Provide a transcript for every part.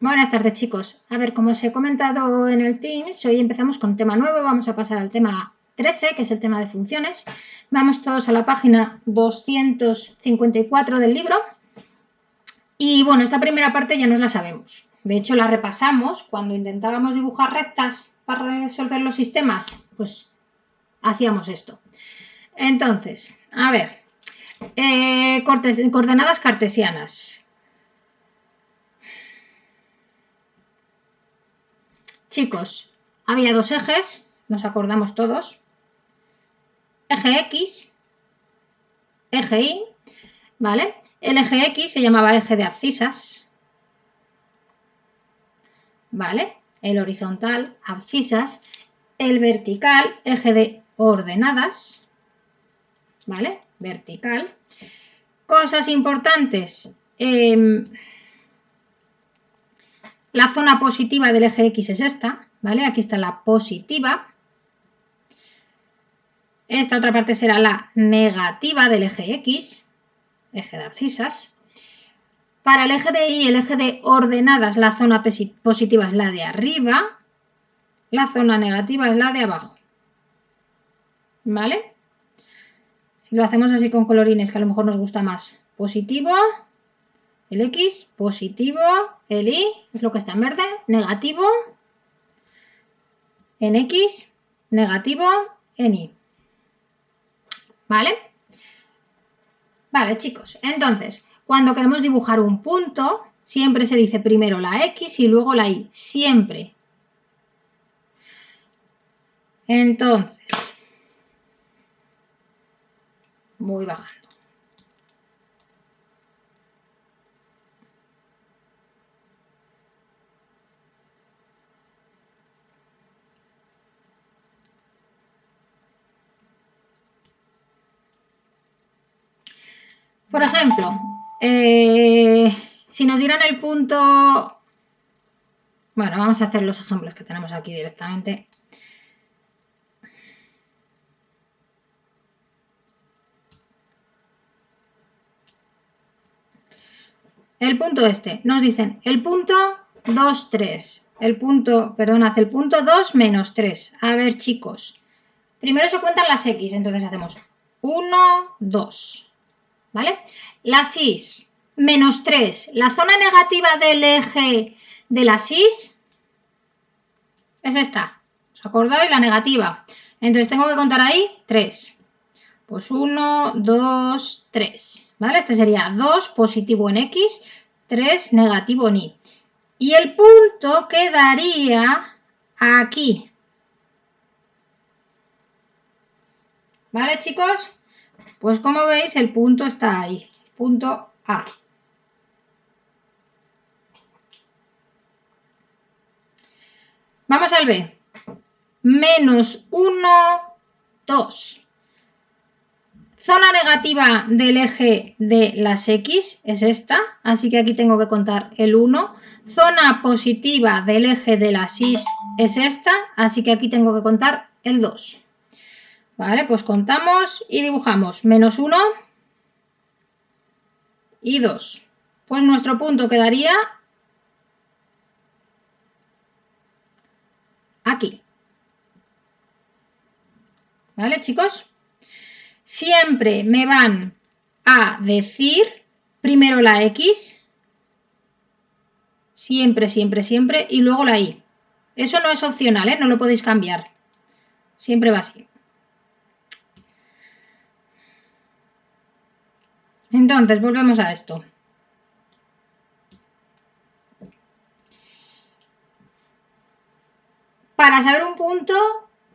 Buenas tardes, chicos. A ver, como os he comentado en el Teams, hoy empezamos con tema nuevo. Vamos a pasar al tema 13, que es el tema de funciones. Vamos todos a la página 254 del libro. Y bueno, esta primera parte ya nos la sabemos. De hecho, la repasamos cuando intentábamos dibujar rectas para resolver los sistemas. Pues hacíamos esto. Entonces, a ver, coordenadas cartesianas. Chicos, había dos ejes, nos acordamos todos. Eje X, eje Y, ¿vale? El eje X se llamaba eje de abscisas, ¿vale? El horizontal, abscisas. El vertical, eje de ordenadas, ¿vale? Vertical. Cosas importantes. La zona positiva del eje X es esta, ¿vale? Aquí está la positiva. Esta otra parte será la negativa del eje X, eje de abscisas. Para el eje de Y y el eje de ordenadas, la zona positiva es la de arriba, la zona negativa es la de abajo. ¿Vale? Si lo hacemos así con colorines, que a lo mejor nos gusta más. Positivo, el X, positivo, el Y, es lo que está en verde, negativo, en X, negativo, en Y. ¿Vale? Vale, chicos, entonces, cuando queremos dibujar un punto, siempre se dice primero la X y luego la Y, siempre. Entonces, voy bajando. Por ejemplo, si nos dieran el punto... Bueno, vamos a hacer los ejemplos que tenemos aquí directamente. El punto este, nos dicen el punto 2, 3. El punto, perdonad, el punto 2 menos 3. A ver, chicos. Primero se cuentan las X, entonces hacemos 1, 2. ¿Vale? Las Y, menos 3. La zona negativa del eje de las Y es esta. ¿Os acordáis? La negativa. Entonces tengo que contar ahí 3. Pues 1, 2, 3. ¿Vale? Este sería 2 positivo en X, 3 negativo en Y. Y el punto quedaría aquí. ¿Vale, chicos? Pues como veis, el punto está ahí. Punto A. Vamos al B. Menos 1, 2. Zona negativa del eje de las X es esta, así que aquí tengo que contar el 1. Zona positiva del eje de las Y es esta, así que aquí tengo que contar el 2. Vale, pues contamos y dibujamos menos 1 y 2. Pues nuestro punto quedaría aquí. ¿Vale, chicos? Siempre me van a decir primero la X, siempre, siempre, siempre, y luego la Y. Eso no es opcional, ¿eh? No lo podéis cambiar. Siempre va así. Entonces, volvemos a esto. Para saber un punto,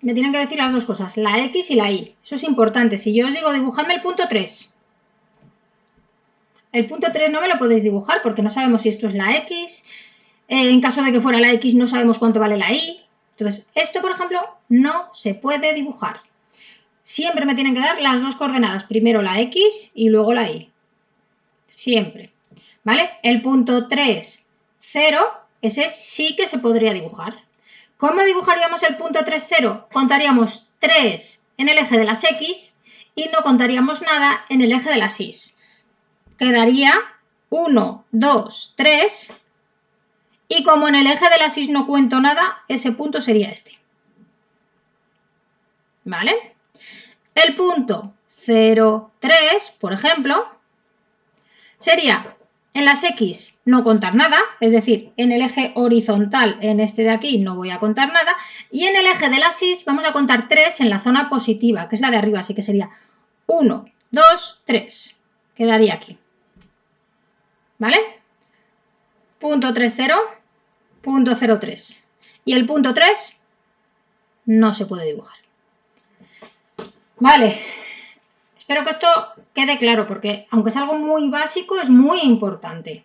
me tienen que decir las dos cosas, la X y la Y. Eso es importante. Si yo os digo, dibujadme el punto 3. El punto 3 no me lo podéis dibujar porque no sabemos si esto es la X. En caso de que fuera la X, no sabemos cuánto vale la Y. Entonces, esto, por ejemplo, no se puede dibujar. Siempre me tienen que dar las dos coordenadas. Primero la X y luego la Y. Siempre. ¿Vale? El punto 3, 0, ese sí que se podría dibujar. ¿Cómo dibujaríamos el punto 3, 0? Contaríamos 3 en el eje de las X y no contaríamos nada en el eje de las Y. Quedaría 1, 2, 3 Y como en el eje de las Y no cuento nada, ese punto sería este. ¿Vale? El punto 0, 3, por ejemplo, sería en las X no contar nada, es decir, en el eje horizontal, en este de aquí, no voy a contar nada, y en el eje de las Y vamos a contar 3 en la zona positiva, que es la de arriba, así que sería 1, 2, 3. Quedaría aquí. ¿Vale? Punto 3, 0, punto 0, 3. Y el punto 3 no se puede dibujar. Vale. Espero que esto quede claro, porque aunque es algo muy básico, es muy importante.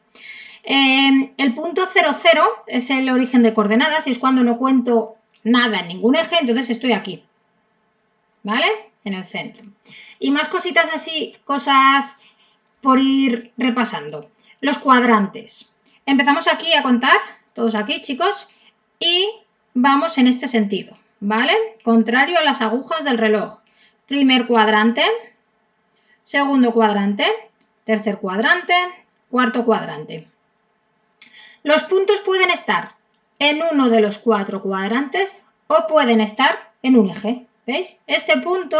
El punto 0, 0 es el origen de coordenadas y es cuando no cuento nada en ningún eje, entonces estoy aquí. ¿Vale? En el centro. Y más cositas así, cosas por ir repasando. Los cuadrantes. Empezamos aquí a contar, todos aquí, chicos, y vamos en este sentido, ¿vale? Contrario a las agujas del reloj. Primer cuadrante, segundo cuadrante, tercer cuadrante, cuarto cuadrante. Los puntos pueden estar en uno de los 4 cuadrantes o pueden estar en un eje. ¿Veis? Este punto,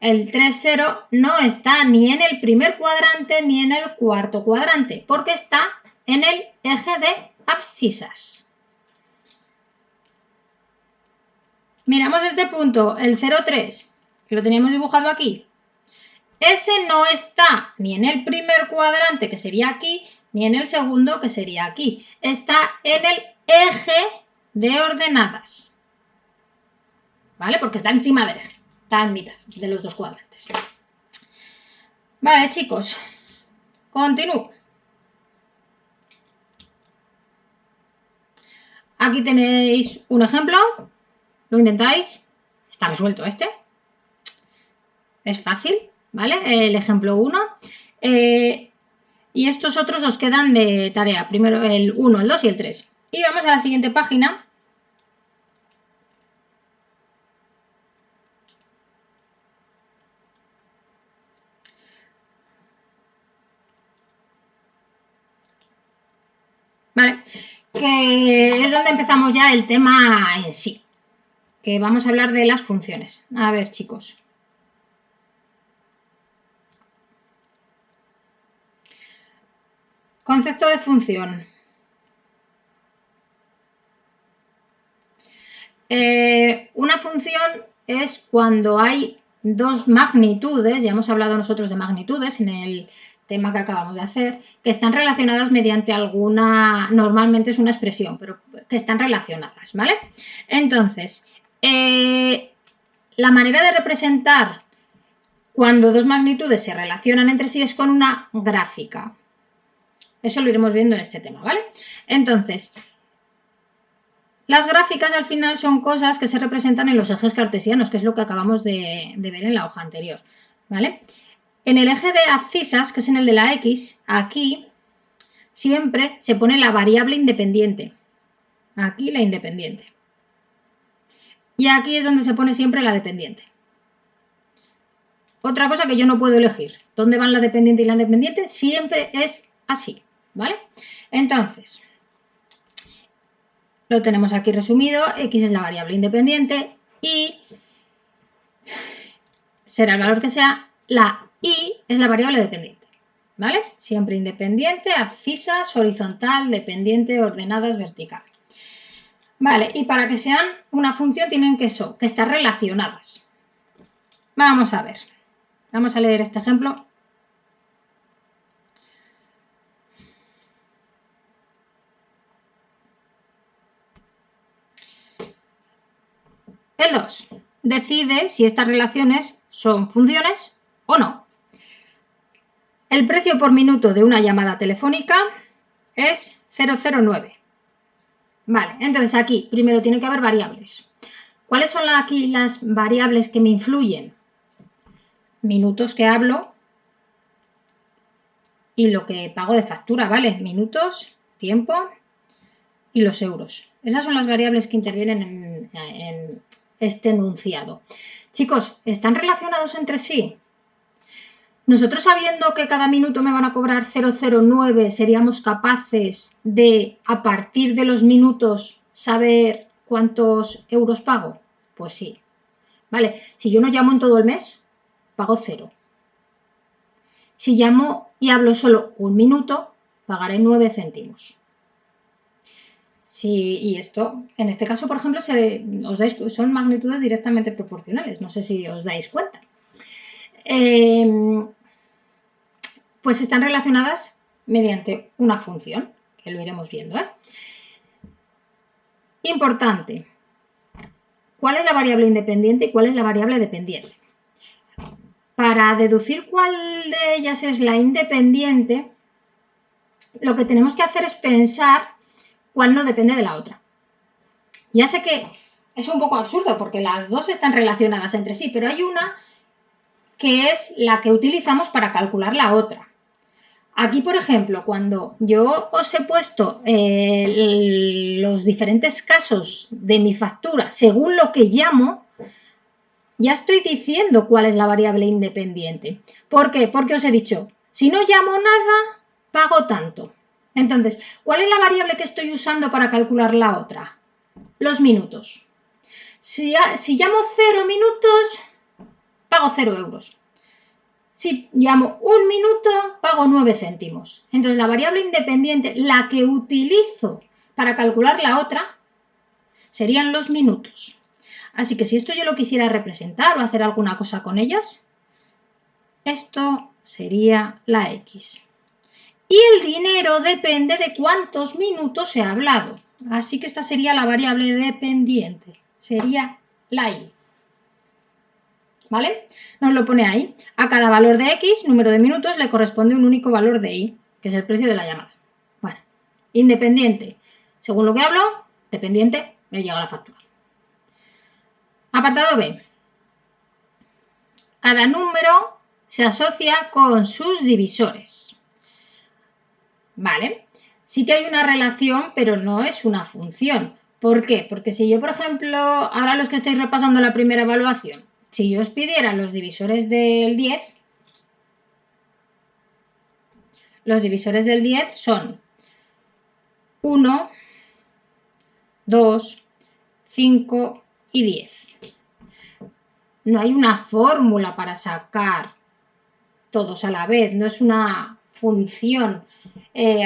el 3, 0, no está ni en el primer cuadrante ni en el cuarto cuadrante, porque está en el eje de abscisas. Miramos este punto, el 0, 3, que lo teníamos dibujado aquí. Ese no está ni en el primer cuadrante, que sería aquí, ni en el segundo, que sería aquí. Está en el eje de ordenadas. ¿Vale? Porque está encima del eje. Está en mitad de los dos cuadrantes. Vale, chicos. Continúo. Aquí tenéis un ejemplo. Lo intentáis. Está resuelto este. Es fácil, ¿vale? El ejemplo 1. Y estos otros os quedan de tarea. Primero el 1, el 2 y el 3. Y vamos a la siguiente página. ¿Vale? Que es donde empezamos ya el tema en sí. Que vamos a hablar de las funciones. A ver, chicos. Concepto de función. Una función es cuando hay dos magnitudes, ya hemos hablado nosotros de magnitudes en el tema que acabamos de hacer, que están relacionadas mediante alguna, normalmente es una expresión, pero que están relacionadas, ¿vale? Entonces, la manera de representar cuando dos magnitudes se relacionan entre sí es con una gráfica. Eso lo iremos viendo en este tema, ¿vale? Entonces, las gráficas al final son cosas que se representan en los ejes cartesianos, que es lo que acabamos de ver en la hoja anterior, ¿vale? En el eje de abscisas, que es en el de la X, aquí siempre se pone la variable independiente. Aquí la independiente. Y aquí es donde se pone siempre la dependiente. Otra cosa que yo no puedo elegir. ¿Dónde van la dependiente y la independiente? Siempre es así, ¿vale? Entonces, lo tenemos aquí resumido. X es la variable independiente y será el valor que sea. La Y es la variable dependiente, ¿vale? Siempre independiente, abscisas, horizontal, dependiente, ordenadas, vertical. Vale, y para que sean una función tienen que estar relacionadas. Vamos a ver. Vamos a leer este ejemplo. El 2. Decide si estas relaciones son funciones o no. El precio por minuto de una llamada telefónica es 0,09. Vale, entonces aquí primero tiene que haber variables. ¿Cuáles son aquí las variables que me influyen? Minutos que hablo y lo que pago de factura, ¿vale? Minutos, tiempo y los euros. Esas son las variables que intervienen en este enunciado. Chicos, ¿están relacionados entre sí? Nosotros, sabiendo que cada minuto me van a cobrar 0,09, seríamos capaces de, a partir de los minutos, saber cuántos euros pago. Pues sí. Vale, si yo no llamo en todo el mes, pago 0. Si llamo y hablo solo un minuto, pagaré 9 céntimos. Sí, y esto, en este caso, por ejemplo, son magnitudes directamente proporcionales. No sé si os dais cuenta. Pues están relacionadas mediante una función, que lo iremos viendo, ¿eh? Importante. ¿Cuál es la variable independiente y cuál es la variable dependiente? Para deducir cuál de ellas es la independiente, lo que tenemos que hacer es pensar cuál no depende de la otra. Ya sé que es un poco absurdo porque las dos están relacionadas entre sí, pero hay una que es la que utilizamos para calcular la otra. Aquí, por ejemplo, cuando yo os he puesto los diferentes casos de mi factura según lo que llamo, ya estoy diciendo cuál es la variable independiente. ¿Por qué? Porque os he dicho, si no llamo nada, pago tanto. Entonces, ¿cuál es la variable que estoy usando para calcular la otra? Los minutos. Si llamo 0 minutos, pago 0 euros. Si llamo un minuto, pago 9 céntimos. Entonces, la variable independiente, la que utilizo para calcular la otra, serían los minutos. Así que si esto yo lo quisiera representar o hacer alguna cosa con ellas, esto sería la X. Y el dinero depende de cuántos minutos he hablado. Así que esta sería la variable dependiente. Sería la Y. ¿Vale? Nos lo pone ahí. A cada valor de X, número de minutos, le corresponde un único valor de Y, que es el precio de la llamada. Bueno, independiente. Según lo que hablo, dependiente, me llega la factura. Apartado B. Cada número se asocia con sus divisores. ¿Vale? Sí que hay una relación, pero no es una función. ¿Por qué? Porque si yo, por ejemplo, ahora los que estáis repasando la primera evaluación, si yo os pidiera los divisores del 10, los divisores del 10 son 1, 2, 5 y 10. No hay una fórmula para sacar todos a la vez, no es una función.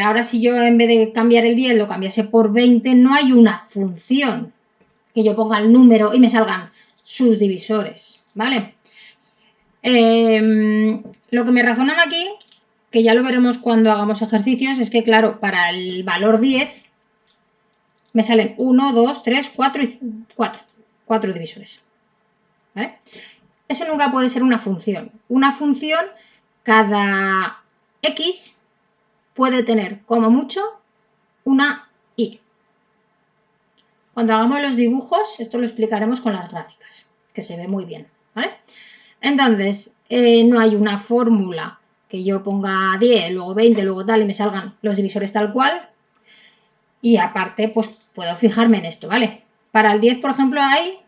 Ahora si yo en vez de cambiar el 10 lo cambiase por 20, no hay una función que yo ponga el número y me salgan sus divisores, ¿vale? Lo que me razonan aquí, que ya lo veremos cuando hagamos ejercicios, es que claro, para el valor 10 me salen 1, 2, 3, 4 y 4 divisores, ¿vale? Eso nunca puede ser una función. Una función, cada X puede tener como mucho una Y. Cuando hagamos los dibujos, esto lo explicaremos con las gráficas, que se ve muy bien, ¿vale? Entonces, no hay una fórmula que yo ponga 10, luego 20, luego tal y me salgan los divisores tal cual. Y aparte, pues puedo fijarme en esto, ¿vale? Para el 10, por ejemplo, hay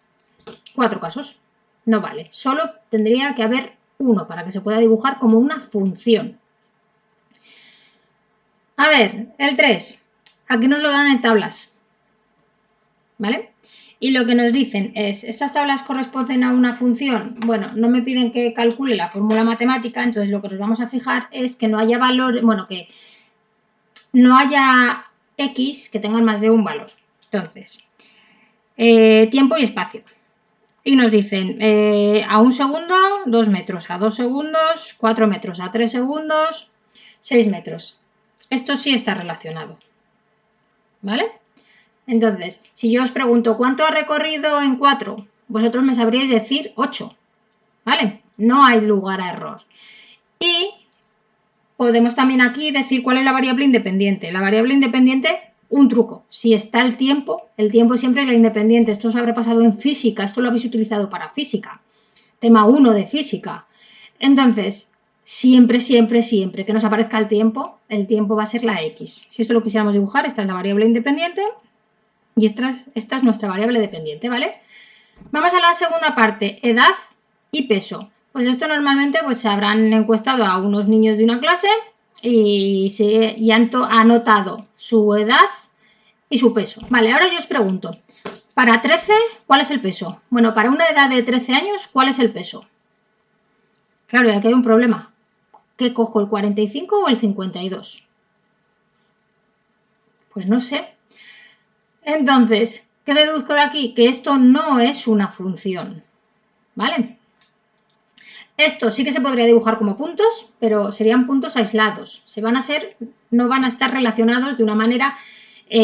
4 casos. No vale, solo tendría que haber uno para que se pueda dibujar como una función. A ver, el 3. Aquí nos lo dan en tablas, ¿vale? Y lo que nos dicen es, ¿estas tablas corresponden a una función? Bueno, no me piden que calcule la fórmula matemática, entonces lo que nos vamos a fijar es que no haya valor, bueno, que no haya X que tengan más de un valor. Entonces, tiempo y espacio. Y nos dicen, a 1 segundo, 2 metros, a 2 segundos, 4 metros, a 3 segundos, 6 metros. Esto sí está relacionado, ¿vale? Entonces, si yo os pregunto, ¿cuánto ha recorrido en 4? Vosotros me sabríais decir 8, ¿vale? No hay lugar a error. Y podemos también aquí decir cuál es la variable independiente. La variable independiente, un truco. Si está el tiempo siempre es la independiente. Esto os habrá pasado en física, esto lo habéis utilizado para física. Tema 1 de física. Entonces, siempre, siempre, siempre que nos aparezca el tiempo va a ser la X. Si esto lo quisiéramos dibujar, esta es la variable independiente y esta es nuestra variable dependiente, ¿vale? Vamos a la segunda parte, edad y peso. Pues esto normalmente pues se habrán encuestado a unos niños de una clase y han anotado su edad y su peso. Vale, ahora yo os pregunto, para 13, ¿cuál es el peso? Bueno, para una edad de 13 años, ¿cuál es el peso? Claro, y aquí hay un problema. ¿Qué cojo, el 45 o el 52? Pues no sé. Entonces, ¿qué deduzco de aquí? Que esto no es una función, ¿vale? Esto sí que se podría dibujar como puntos, pero serían puntos aislados. No van a estar relacionados de una manera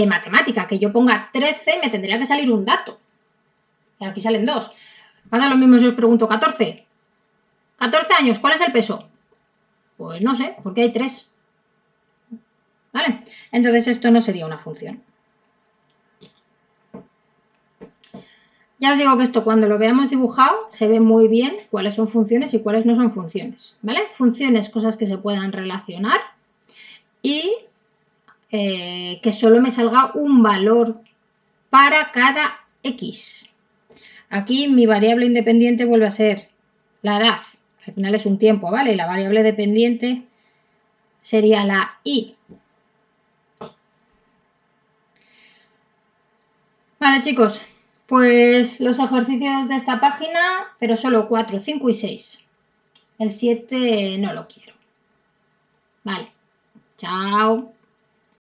matemática. Que yo ponga 13 me tendría que salir un dato. Y aquí salen 2. Pasa lo mismo si os pregunto 14. 14 años, ¿cuál es el peso? Pues no sé, porque hay 3. ¿Vale? Entonces esto no sería una función. Ya os digo que esto cuando lo veamos dibujado se ve muy bien cuáles son funciones y cuáles no son funciones, ¿vale? Funciones, cosas que se puedan relacionar y que solo me salga un valor para cada X. Aquí mi variable independiente vuelve a ser la edad, al final es un tiempo, ¿vale? Y la variable dependiente sería la Y. Vale, chicos, pues los ejercicios de esta página, pero solo 4, 5 y 6. El 7 no lo quiero. Vale, chao.